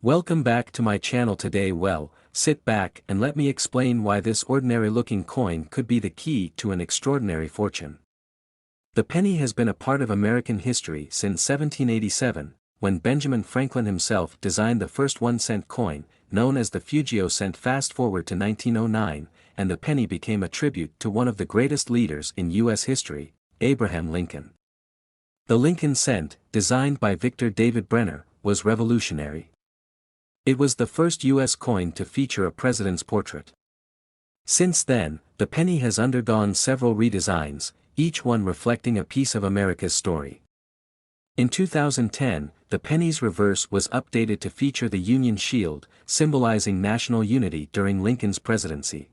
Welcome back to my channel today. Well, sit back and let me explain why this ordinary looking coin could be the key to an extraordinary fortune. The penny has been a part of American history since 1787, when Benjamin Franklin himself designed the first 1-cent coin, known as the Fugio cent. Fast forward to 1909, and the penny became a tribute to one of the greatest leaders in U.S. history, Abraham Lincoln. The Lincoln cent, designed by Victor David Brenner, was revolutionary. It was the first U.S. coin to feature a president's portrait. Since then, the penny has undergone several redesigns, each one reflecting a piece of America's story. In 2010, the penny's reverse was updated to feature the Union Shield, symbolizing national unity during Lincoln's presidency.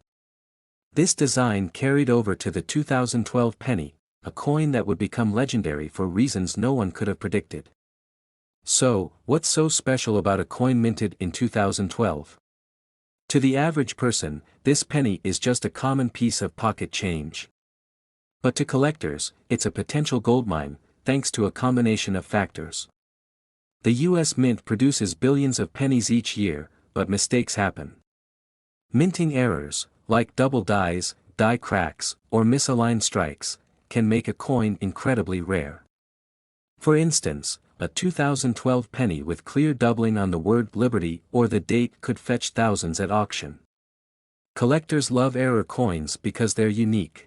This design carried over to the 2012 penny, a coin that would become legendary for reasons no one could have predicted. So, what's so special about a coin minted in 2012? To the average person, this penny is just a common piece of pocket change. But to collectors, it's a potential goldmine, thanks to a combination of factors. The U.S. Mint produces billions of pennies each year, but mistakes happen. Minting errors, like double dies, die cracks, or misaligned strikes, can make a coin incredibly rare. For instance, a 2012 penny with clear doubling on the word Liberty or the date could fetch thousands at auction. Collectors love error coins because they're unique.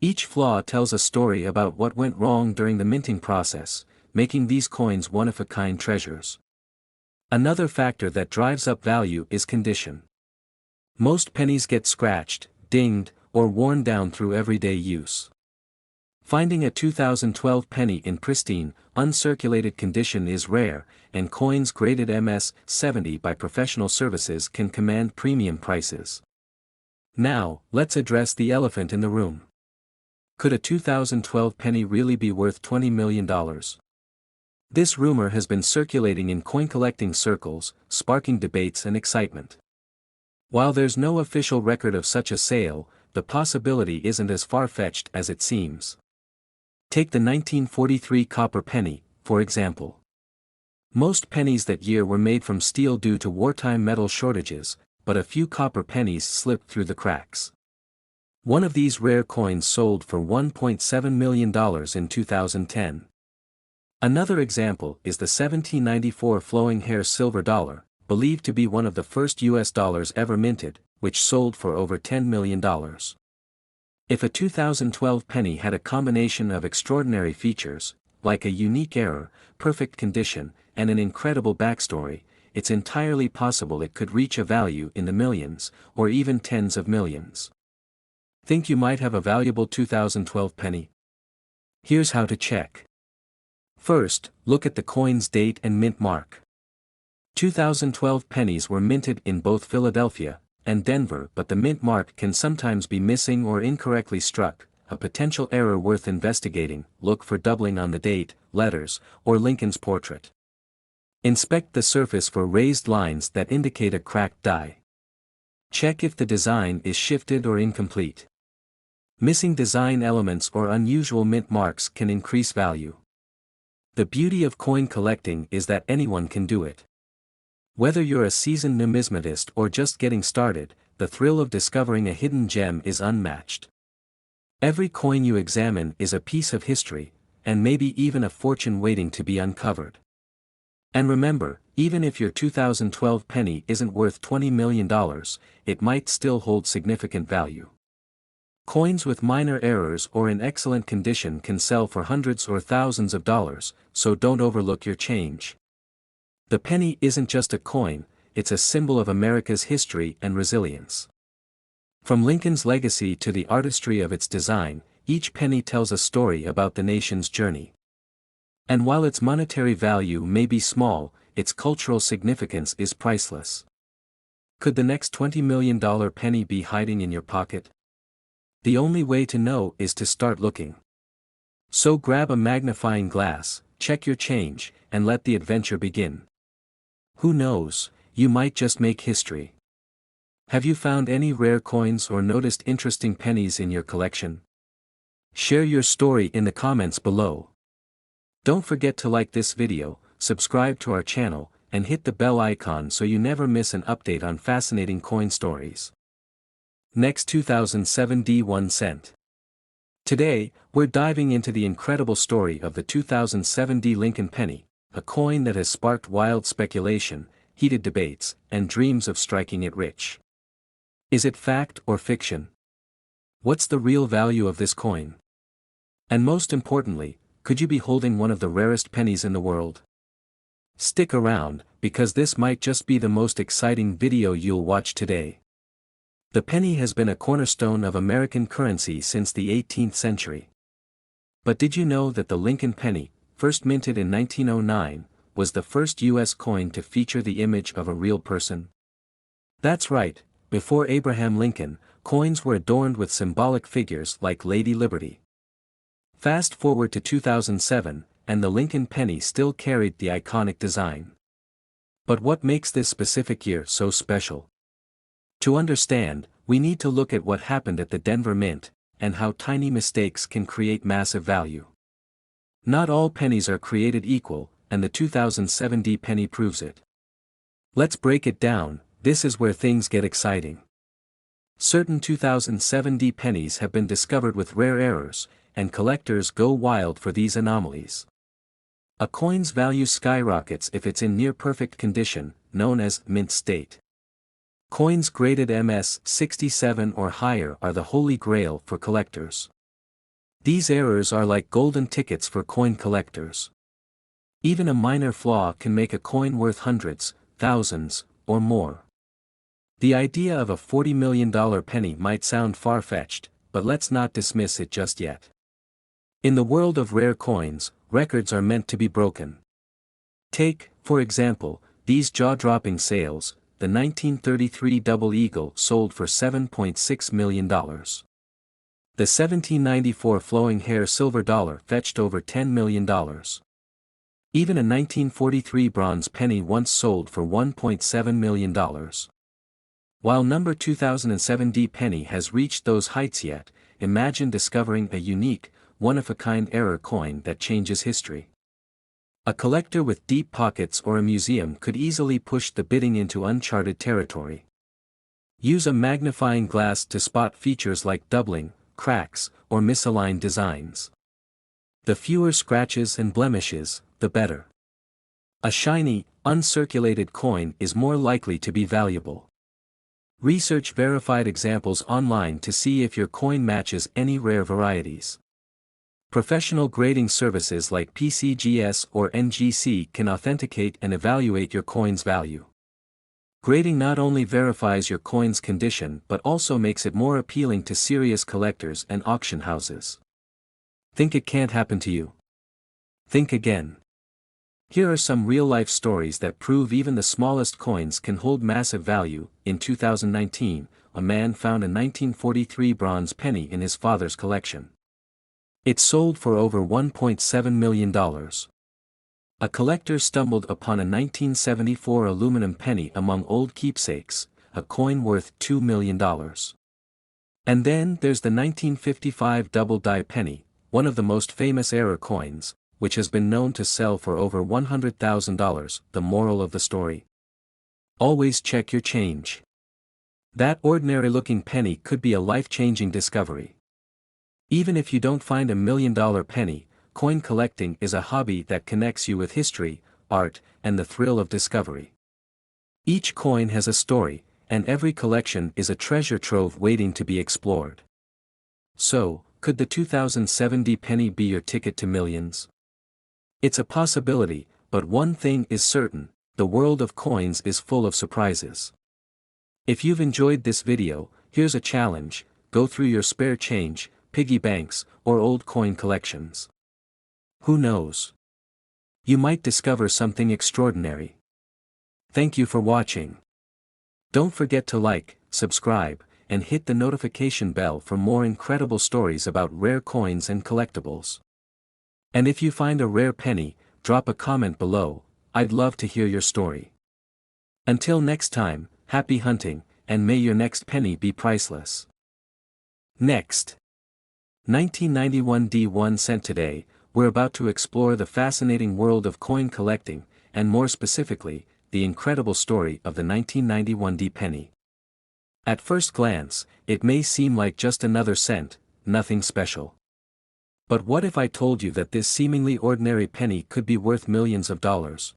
Each flaw tells a story about what went wrong during the minting process, making these coins one-of-a-kind treasures. Another factor that drives up value is condition. Most pennies get scratched, dinged, or worn down through everyday use. Finding a 2012 penny in pristine, uncirculated condition is rare, and coins graded MS 70 by professional services can command premium prices. Now, let's address the elephant in the room. Could a 2012 penny really be worth $20 million? This rumor has been circulating in coin collecting circles, sparking debates and excitement. While there's no official record of such a sale, the possibility isn't as far-fetched as it seems. Take the 1943 copper penny, for example. Most pennies that year were made from steel due to wartime metal shortages, but a few copper pennies slipped through the cracks. One of these rare coins sold for $1.7 million in 2010. Another example is the 1794 flowing hair silver dollar, believed to be one of the first US dollars ever minted, which sold for over $10 million. If a 2012 penny had a combination of extraordinary features, like a unique error, perfect condition, and an incredible backstory, it's entirely possible it could reach a value in the millions, or even tens of millions. Think you might have a valuable 2012 penny? Here's how to check. First, look at the coin's date and mint mark. 2012 pennies were minted in both Philadelphia and Denver, but the mint mark can sometimes be missing or incorrectly struck, a potential error worth investigating. Look for doubling on the date, letters, or Lincoln's portrait. Inspect the surface for raised lines that indicate a cracked die. Check if the design is shifted or incomplete. Missing design elements or unusual mint marks can increase value. The beauty of coin collecting is that anyone can do it. Whether you're a seasoned numismatist or just getting started, the thrill of discovering a hidden gem is unmatched. Every coin you examine is a piece of history, and maybe even a fortune waiting to be uncovered. And remember, even if your 2012 penny isn't worth $20 million, it might still hold significant value. Coins with minor errors or in excellent condition can sell for hundreds or thousands of dollars, so don't overlook your change. The penny isn't just a coin, it's a symbol of America's history and resilience. From Lincoln's legacy to the artistry of its design, each penny tells a story about the nation's journey. And while its monetary value may be small, its cultural significance is priceless. Could the next $20 million penny be hiding in your pocket? The only way to know is to start looking. So grab a magnifying glass, check your change, and let the adventure begin. Who knows, you might just make history. Have you found any rare coins or noticed interesting pennies in your collection? Share your story in the comments below. Don't forget to like this video, subscribe to our channel, and hit the bell icon so you never miss an update on fascinating coin stories. Next 2007 D1 cent. Today, we're diving into the incredible story of the 2007 D Lincoln penny, a coin that has sparked wild speculation, heated debates, and dreams of striking it rich. Is it fact or fiction? What's the real value of this coin? And most importantly, could you be holding one of the rarest pennies in the world? Stick around, because this might just be the most exciting video you'll watch today. The penny has been a cornerstone of American currency since the 18th century. But did you know that the Lincoln penny, first minted in 1909, was the first U.S. coin to feature the image of a real person? That's right, before Abraham Lincoln, coins were adorned with symbolic figures like Lady Liberty. Fast forward to 2007, and the Lincoln penny still carried the iconic design. But what makes this specific year so special? To understand, we need to look at what happened at the Denver Mint, and how tiny mistakes can create massive value. Not all pennies are created equal, and the 2007 D penny proves it. Let's break it down. This is where things get exciting. Certain 2007 D pennies have been discovered with rare errors, and collectors go wild for these anomalies. A coin's value skyrockets if it's in near-perfect condition, known as mint state. Coins graded MS 67 or higher are the holy grail for collectors. These errors are like golden tickets for coin collectors. Even a minor flaw can make a coin worth hundreds, thousands, or more. The idea of a $40 million penny might sound far-fetched, but let's not dismiss it just yet. In the world of rare coins, records are meant to be broken. Take, for example, these jaw-dropping sales. The 1933 Double Eagle sold for $7.6 million. The 1794 Flowing Hair Silver Dollar fetched over $10 million. Even a 1943 bronze penny once sold for $1.7 million. While number 2007 D penny has reached those heights yet, imagine discovering a unique, one-of-a-kind error coin that changes history. A collector with deep pockets or a museum could easily push the bidding into uncharted territory. Use a magnifying glass to spot features like doubling, cracks, or misaligned designs. The fewer scratches and blemishes, the better. A shiny, uncirculated coin is more likely to be valuable. Research verified examples online to see if your coin matches any rare varieties. Professional grading services like PCGS or NGC can authenticate and evaluate your coin's value. Grading not only verifies your coin's condition but also makes it more appealing to serious collectors and auction houses. Think it can't happen to you? Think again. Here are some real-life stories that prove even the smallest coins can hold massive value. In 2019, a man found a 1943 bronze penny in his father's collection. It sold for over $1.7 million. A collector stumbled upon a 1974 aluminum penny among old keepsakes, a coin worth $2 million. And then there's the 1955 double die penny, one of the most famous error coins, which has been known to sell for over $100,000. The moral of the story? Always check your change. That ordinary-looking penny could be a life-changing discovery. Even if you don't find a $1 million penny, coin collecting is a hobby that connects you with history, art, and the thrill of discovery. Each coin has a story, and every collection is a treasure trove waiting to be explored. So, could the 2007 D penny be your ticket to millions? It's a possibility, but one thing is certain: the world of coins is full of surprises. If you've enjoyed this video, here's a challenge: go through your spare change, piggy banks, or old coin collections. Who knows? You might discover something extraordinary. Thank you for watching. Don't forget to like, subscribe, and hit the notification bell for more incredible stories about rare coins and collectibles. And if you find a rare penny, drop a comment below. I'd love to hear your story. Until next time, happy hunting, and may your next penny be priceless. Next. 1991 D1 cent. Today, we're about to explore the fascinating world of coin collecting, and more specifically, the incredible story of the 1991 D penny. At first glance, it may seem like just another cent, nothing special. But what if I told you that this seemingly ordinary penny could be worth millions of dollars?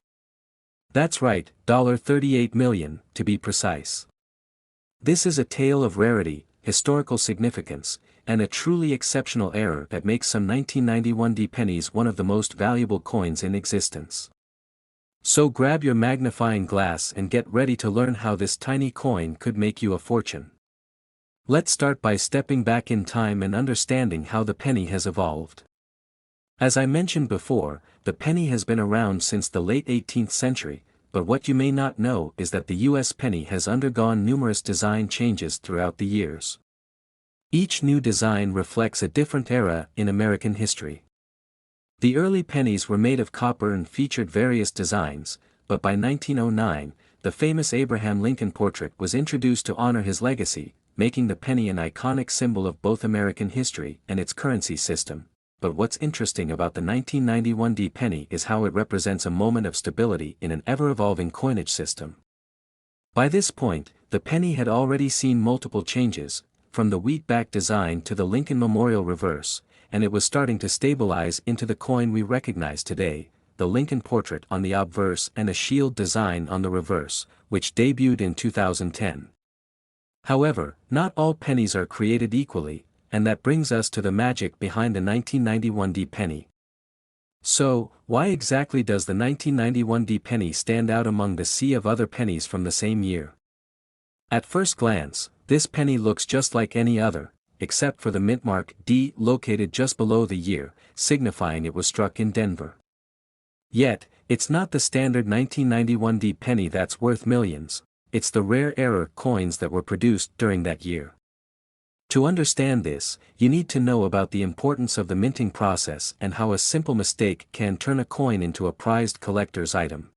That's right, $38 million, to be precise. This is a tale of rarity, historical significance, and a truly exceptional error that makes some 1991 D pennies one of the most valuable coins in existence. So grab your magnifying glass and get ready to learn how this tiny coin could make you a fortune. Let's start by stepping back in time and understanding how the penny has evolved. As I mentioned before, the penny has been around since the late 18th century, but what you may not know is that the US penny has undergone numerous design changes throughout the years. Each new design reflects a different era in American history. The early pennies were made of copper and featured various designs, but by 1909, the famous Abraham Lincoln portrait was introduced to honor his legacy, making the penny an iconic symbol of both American history and its currency system. But what's interesting about the 1991 D penny is how it represents a moment of stability in an ever-evolving coinage system. By this point, the penny had already seen multiple changes, from the wheatback design to the Lincoln Memorial reverse, and it was starting to stabilize into the coin we recognize today, the Lincoln portrait on the obverse and a shield design on the reverse, which debuted in 2010. However, not all pennies are created equally, and that brings us to the magic behind the 1991 D penny. So, why exactly does the 1991 D penny stand out among the sea of other pennies from the same year? At first glance, this penny looks just like any other, except for the mint mark D located just below the year, signifying it was struck in Denver. Yet, it's not the standard 1991 D penny that's worth millions, it's the rare error coins that were produced during that year. To understand this, you need to know about the importance of the minting process and how a simple mistake can turn a coin into a prized collector's item.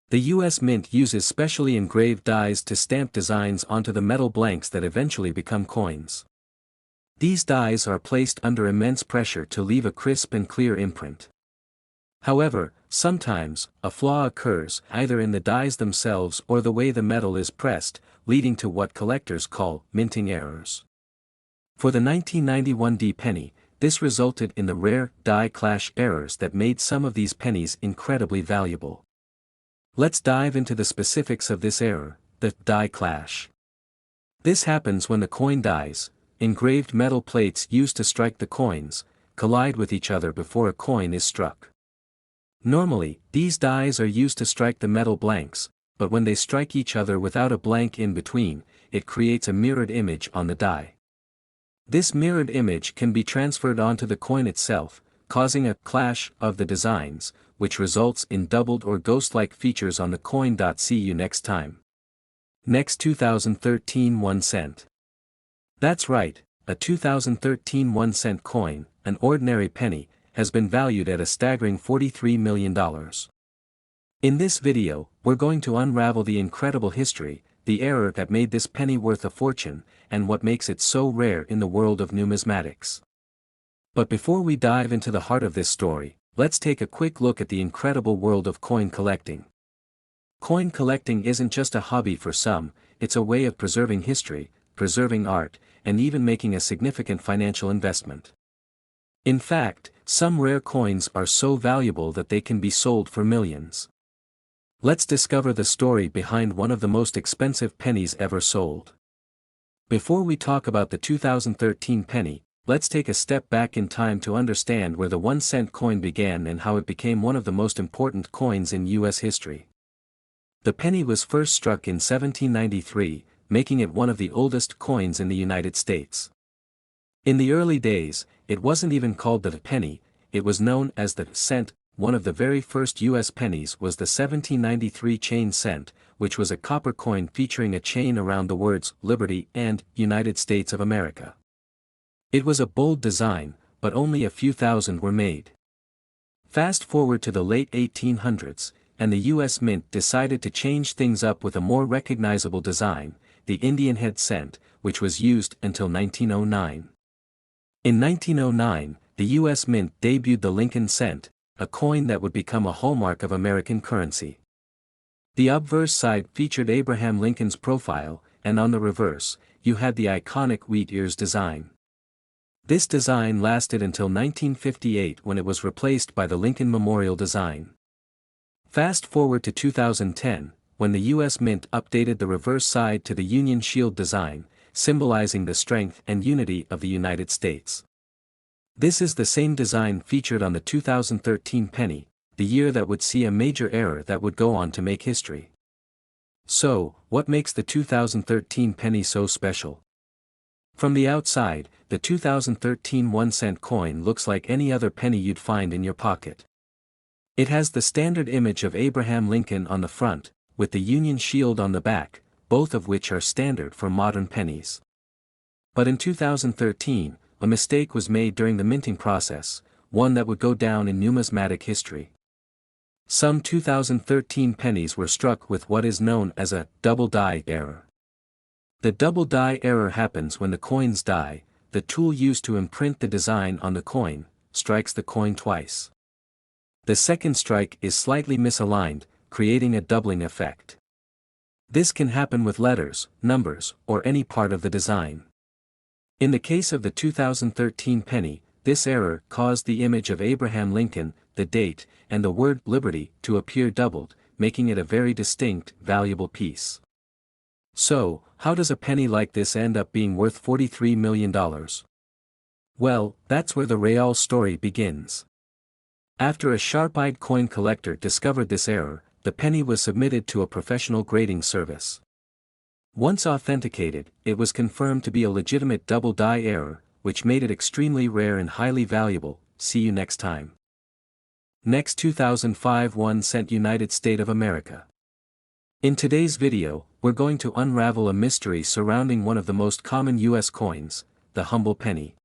The US Mint uses specially engraved dies to stamp designs onto the metal blanks that eventually become coins. These dies are placed under immense pressure to leave a crisp and clear imprint. However, sometimes, a flaw occurs either in the dies themselves or the way the metal is pressed, leading to what collectors call minting errors. For the 1991 D penny, this resulted in the rare die clash errors that made some of these pennies incredibly valuable. Let's dive into the specifics of this error, the die clash. This happens when the coin dies, engraved metal plates used to strike the coins, collide with each other before a coin is struck. Normally, these dies are used to strike the metal blanks, but when they strike each other without a blank in between, it creates a mirrored image on the die. This mirrored image can be transferred onto the coin itself, causing a clash of the designs, which results in doubled or ghost-like features on the coin. See you next time. Next 2013 1 cent. That's right, a 2013 1 cent coin, an ordinary penny, has been valued at a staggering $43 million. In this video, we're going to unravel the incredible history, the error that made this penny worth a fortune, and what makes it so rare in the world of numismatics. But before we dive into the heart of this story, let's take a quick look at the incredible world of coin collecting. Coin collecting isn't just a hobby for some, it's a way of preserving history, preserving art, and even making a significant financial investment. In fact, some rare coins are so valuable that they can be sold for millions. Let's discover the story behind one of the most expensive pennies ever sold. Before we talk about the 2013 penny, let's take a step back in time to understand where the 1 cent coin began and how it became one of the most important coins in US history. The penny was first struck in 1793, making it one of the oldest coins in the United States. In the early days, it wasn't even called the penny, it was known as the cent. One of the very first US pennies was the 1793 chain cent, which was a copper coin featuring a chain around the words Liberty and United States of America. It was a bold design, but only a few thousand were made. Fast forward to the late 1800s, and the US Mint decided to change things up with a more recognizable design, the Indian head cent, which was used until 1909. In 1909, the US Mint debuted the Lincoln cent, a coin that would become a hallmark of American currency. The obverse side featured Abraham Lincoln's profile, and on the reverse, you had the iconic wheat ears design. This design lasted until 1958 when it was replaced by the Lincoln Memorial design. Fast forward to 2010, when the U.S. Mint updated the reverse side to the Union Shield design, symbolizing the strength and unity of the United States. This is the same design featured on the 2013 penny, the year that would see a major error that would go on to make history. So, what makes the 2013 penny so special? From the outside, the 2013 1-cent coin looks like any other penny you'd find in your pocket. It has the standard image of Abraham Lincoln on the front, with the Union Shield on the back, both of which are standard for modern pennies. But in 2013, a mistake was made during the minting process, one that would go down in numismatic history. Some 2013 pennies were struck with what is known as a double die error. The double die error happens when the coin's die, the tool used to imprint the design on the coin, strikes the coin twice. The second strike is slightly misaligned, creating a doubling effect. This can happen with letters, numbers, or any part of the design. In the case of the 2013 penny, this error caused the image of Abraham Lincoln, the date, and the word liberty to appear doubled, making it a very distinct, valuable piece. So, how does a penny like this end up being worth $43 million? Well, that's where the real story begins. After a sharp-eyed coin collector discovered this error, the penny was submitted to a professional grading service. Once authenticated, it was confirmed to be a legitimate double die error, which made it extremely rare and highly valuable. See you next time. Next 2005 1-cent United States of America. In today's video, we're going to unravel a mystery surrounding one of the most common US coins, the humble penny.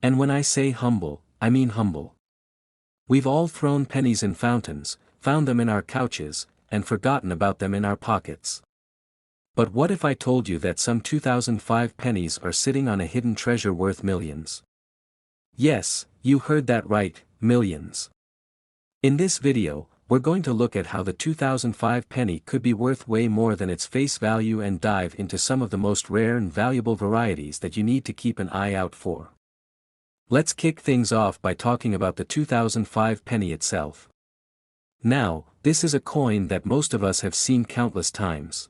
And when I say humble, I mean humble. We've all thrown pennies in fountains, found them in our couches, and forgotten about them in our pockets. But what if I told you that some 2005 pennies are sitting on a hidden treasure worth millions? Yes, you heard that right, millions. In this video, we're going to look at how the 2005 penny could be worth way more than its face value and dive into some of the most rare and valuable varieties that you need to keep an eye out for. Let's kick things off by talking about the 2005 penny itself. Now, this is a coin that most of us have seen countless times.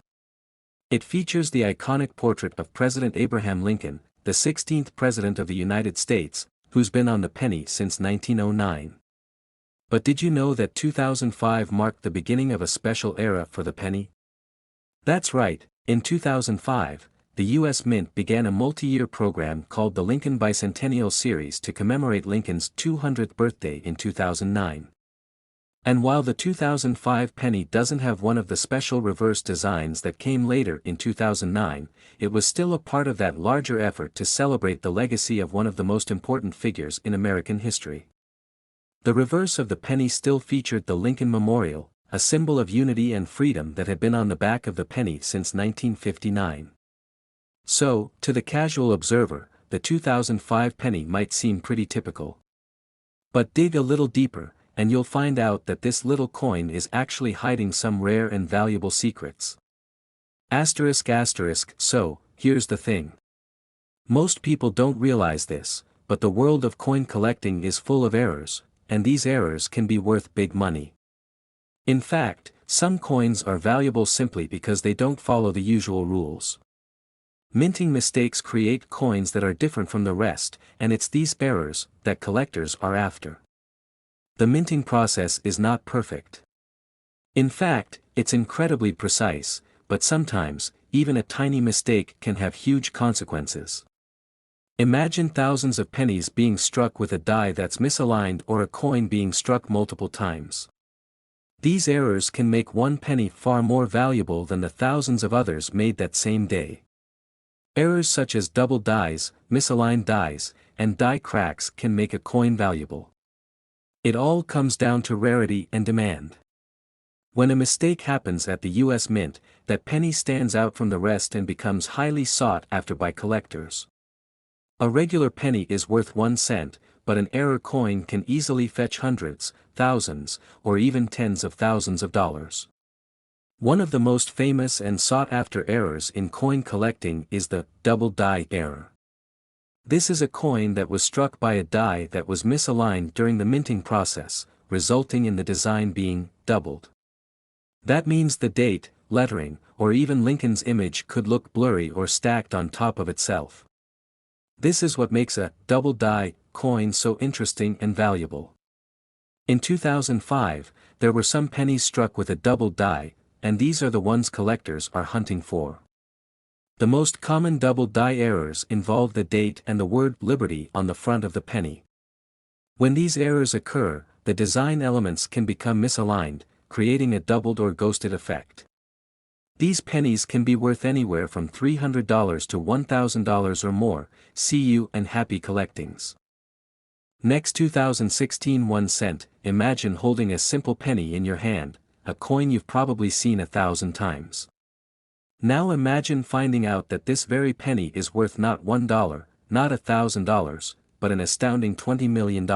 It features the iconic portrait of President Abraham Lincoln, the 16th President of the United States, who's been on the penny since 1909. But did you know that 2005 marked the beginning of a special era for the penny? That's right, in 2005, the U.S. Mint began a multi-year program called the Lincoln Bicentennial Series to commemorate Lincoln's 200th birthday in 2009. And while the 2005 penny doesn't have one of the special reverse designs that came later in 2009, it was still a part of that larger effort to celebrate the legacy of one of the most important figures in American history. The reverse of the penny still featured the Lincoln Memorial, a symbol of unity and freedom that had been on the back of the penny since 1959. So, to the casual observer, the 2005 penny might seem pretty typical. But dig a little deeper, and you'll find out that this little coin is actually hiding some rare and valuable secrets. So, here's the thing. Most people don't realize this, but the world of coin collecting is full of errors, and these errors can be worth big money. In fact, some coins are valuable simply because they don't follow the usual rules. Minting mistakes create coins that are different from the rest, and it's these errors that collectors are after. The minting process is not perfect. In fact, it's incredibly precise, but sometimes, even a tiny mistake can have huge consequences. Imagine thousands of pennies being struck with a die that's misaligned or a coin being struck multiple times. These errors can make one penny far more valuable than the thousands of others made that same day. Errors such as double dies, misaligned dies, and die cracks can make a coin valuable. It all comes down to rarity and demand. When a mistake happens at the US Mint, that penny stands out from the rest and becomes highly sought after by collectors. A regular penny is worth 1 cent, but an error coin can easily fetch hundreds, thousands, or even tens of thousands of dollars. One of the most famous and sought-after errors in coin collecting is the double die error. This is a coin that was struck by a die that was misaligned during the minting process, resulting in the design being doubled. That means the date, lettering, or even Lincoln's image could look blurry or stacked on top of itself. This is what makes a double die coin so interesting and valuable. In 2005, there were some pennies struck with a double die, and these are the ones collectors are hunting for. The most common double die errors involve the date and the word Liberty on the front of the penny. When these errors occur, the design elements can become misaligned, creating a doubled or ghosted effect. These pennies can be worth anywhere from $300 to $1,000 or more. See you and happy collectings. Next, 2016 1 cent. Imagine holding a simple penny in your hand, a coin you've probably seen 1,000 times. Now imagine finding out that this very penny is worth not $1, not $1,000, but an astounding $20 million.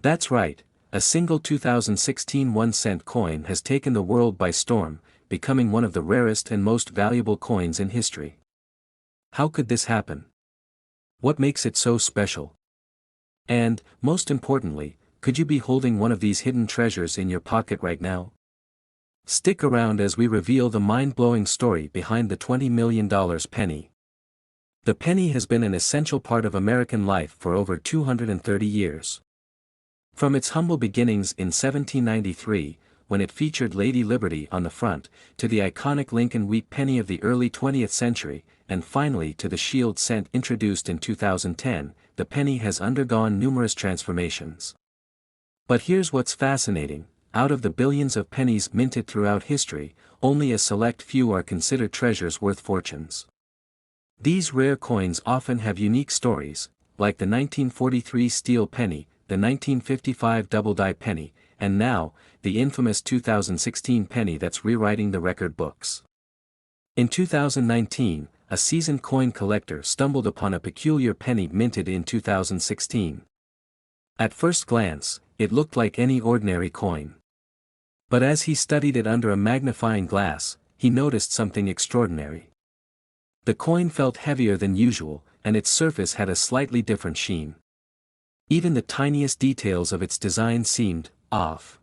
That's right, a single 2016 1 cent coin has taken the world by storm, becoming one of the rarest and most valuable coins in history. How could this happen? What makes it so special? And, most importantly, could you be holding one of these hidden treasures in your pocket right now? Stick around as we reveal the mind-blowing story behind the $20 million penny. The penny has been an essential part of American life for over 230 years. From its humble beginnings in 1793, when it featured Lady Liberty on the front, to the iconic Lincoln wheat penny of the early 20th century, and finally to the shield cent introduced in 2010, the penny has undergone numerous transformations. But here's what's fascinating: out of the billions of pennies minted throughout history, only a select few are considered treasures worth fortunes. These rare coins often have unique stories, like the 1943 steel penny, the 1955 double-die penny, and now, the infamous 2016 penny that's rewriting the record books. In 2019, a seasoned coin collector stumbled upon a peculiar penny minted in 2016. At first glance, it looked like any ordinary coin. But as he studied it under a magnifying glass, he noticed something extraordinary. The coin felt heavier than usual, and its surface had a slightly different sheen. Even the tiniest details of its design seemed off.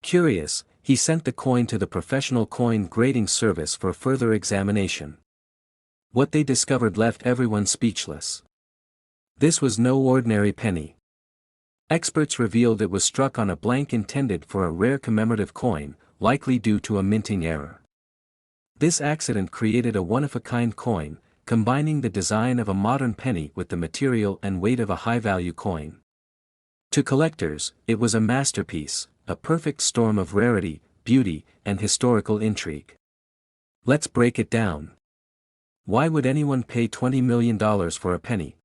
Curious, he sent the coin to the professional coin grading service for further examination. What they discovered left everyone speechless. This was no ordinary penny. Experts revealed it was struck on a blank intended for a rare commemorative coin, likely due to a minting error. This accident created a one-of-a-kind coin, combining the design of a modern penny with the material and weight of a high-value coin. To collectors, it was a masterpiece, a perfect storm of rarity, beauty, and historical intrigue. Let's break it down. Why would anyone pay $20 million for a penny?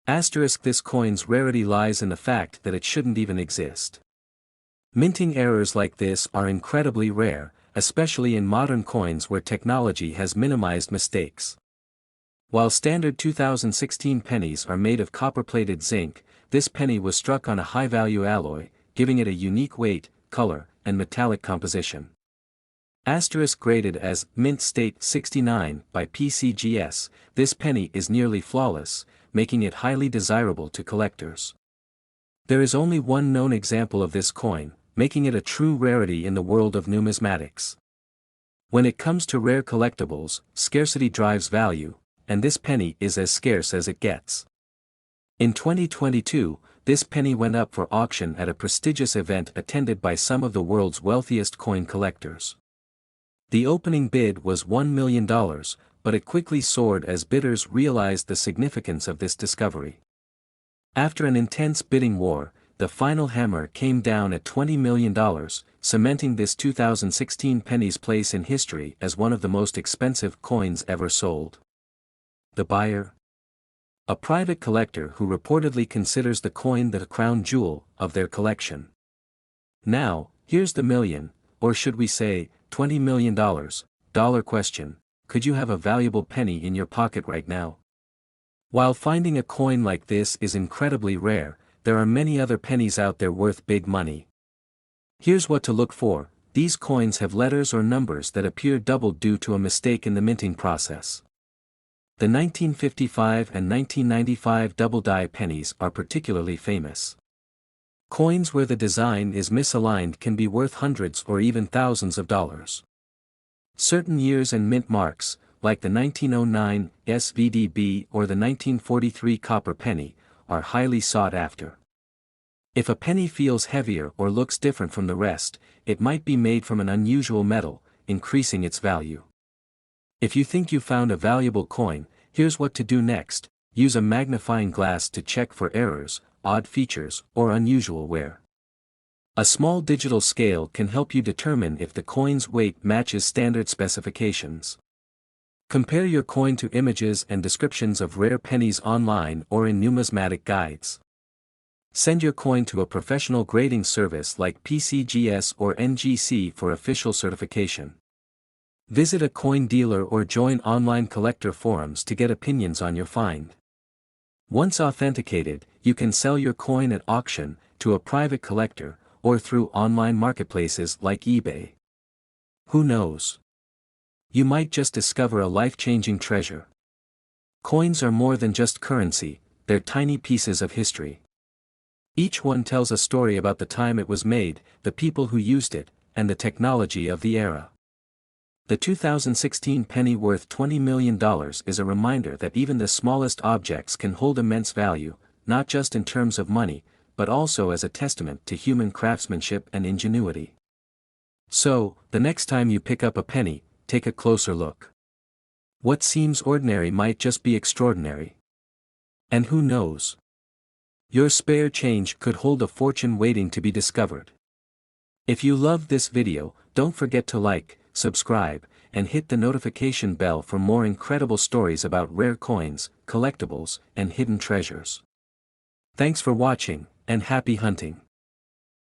This coin's rarity lies in the fact that it shouldn't even exist. Minting errors like this are incredibly rare, especially in modern coins where technology has minimized mistakes. While standard 2016 pennies are made of copper-plated zinc, this penny was struck on a high-value alloy, giving it a unique weight, color, and metallic composition. Graded as Mint State 69 by PCGS, this penny is nearly flawless, making it highly desirable to collectors. There is only one known example of this coin, making it a true rarity in the world of numismatics. When it comes to rare collectibles, scarcity drives value, and this penny is as scarce as it gets. In 2022, this penny went up for auction at a prestigious event attended by some of the world's wealthiest coin collectors. The opening bid was $1 million, but it quickly soared as bidders realized the significance of this discovery. After an intense bidding war, the final hammer came down at $20 million, cementing this 2016 penny's place in history as one of the most expensive coins ever sold. The buyer? A private collector who reportedly considers the coin the crown jewel of their collection. Now, here's the million, or should we say, $20 million, question: could you have a valuable penny in your pocket right now? While finding a coin like this is incredibly rare, there are many other pennies out there worth big money. Here's what to look for: These coins have letters or numbers that appear doubled due to a mistake in the minting process. The 1955 and 1995 double-die pennies are particularly famous. Coins where the design is misaligned can be worth hundreds or even thousands of dollars. Certain years and mint marks, like the 1909 SVDB or the 1943 copper penny, are highly sought after. If a penny feels heavier or looks different from the rest, it might be made from an unusual metal, increasing its value. If you think you found a valuable coin, here's what to do next: use a magnifying glass to check for errors, odd features, or unusual wear. A small digital scale can help you determine if the coin's weight matches standard specifications. Compare your coin to images and descriptions of rare pennies online or in numismatic guides. Send your coin to a professional grading service like PCGS or NGC for official certification. Visit a coin dealer or join online collector forums to get opinions on your find. Once authenticated, you can sell your coin at auction, to a private collector, or through online marketplaces like eBay. Who knows? You might just discover a life-changing treasure. Coins are more than just currency, they're tiny pieces of history. Each one tells a story about the time it was made, the people who used it, and the technology of the era. The 2016 penny worth $20 million is a reminder that even the smallest objects can hold immense value, not just in terms of money, but also as a testament to human craftsmanship and ingenuity. So, the next time you pick up a penny, take a closer look. What seems ordinary might just be extraordinary. And who knows? Your spare change could hold a fortune waiting to be discovered. If you loved this video, don't forget to like, subscribe, and hit the notification bell for more incredible stories about rare coins, collectibles, and hidden treasures. Thanks for watching, and happy hunting.